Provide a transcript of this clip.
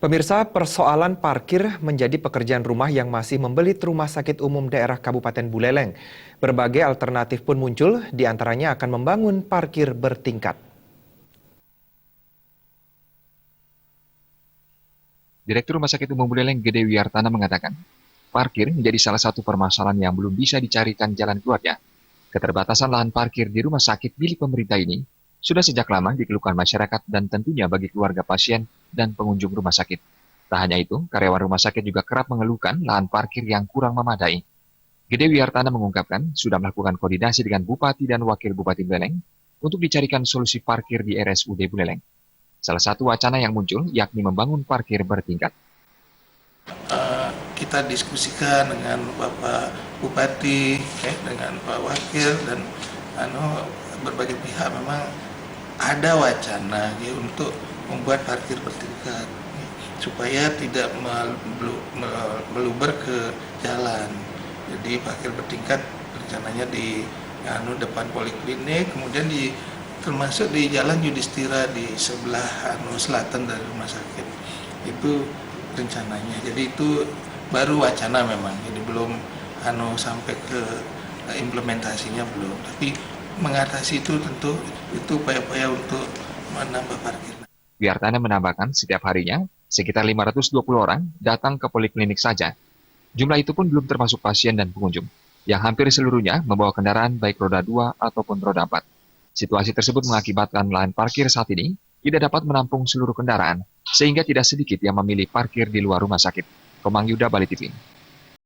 Pemirsa, persoalan parkir menjadi pekerjaan rumah yang masih membelit Rumah Sakit Umum Daerah Kabupaten Buleleng. Berbagai alternatif pun muncul, diantaranya akan membangun parkir bertingkat. Direktur Rumah Sakit Umum Buleleng Gede Wiyartana mengatakan, parkir menjadi salah satu permasalahan yang belum bisa dicarikan jalan keluarnya. Keterbatasan lahan parkir di rumah sakit milik pemerintah ini sudah sejak lama dikeluhkan masyarakat dan tentunya bagi keluarga pasien dan pengunjung rumah sakit. Tak hanya itu, karyawan rumah sakit juga kerap mengeluhkan lahan parkir yang kurang memadai. Gede Wiyartana mengungkapkan sudah melakukan koordinasi dengan Bupati dan Wakil Bupati Buleleng untuk dicarikan solusi parkir di RSUD Buleleng. Salah satu wacana yang muncul yakni membangun parkir bertingkat. Kita diskusikan dengan Bapak Bupati, dengan Pak Wakil dan berbagai pihak memang ada wacana untuk membuat parkir bertingkat supaya tidak meluber ke jalan. Jadi parkir bertingkat rencananya di depan poliklinik, kemudian termasuk di Jalan Yudhistira di sebelah selatan dari rumah sakit. Itu rencananya. Jadi itu baru wacana memang. Jadi belum sampai ke implementasinya belum. Tapi mengatasi itu tentu itu upaya-upaya untuk menambah parkir. Wiyartana menambahkan setiap harinya sekitar 520 orang datang ke poliklinik saja. Jumlah itu pun belum termasuk pasien dan pengunjung, yang hampir seluruhnya membawa kendaraan baik roda 2 ataupun roda 4. Situasi tersebut mengakibatkan lahan parkir saat ini tidak dapat menampung seluruh kendaraan, sehingga tidak sedikit yang memilih parkir di luar rumah sakit. Komang Yuda, Bali TV.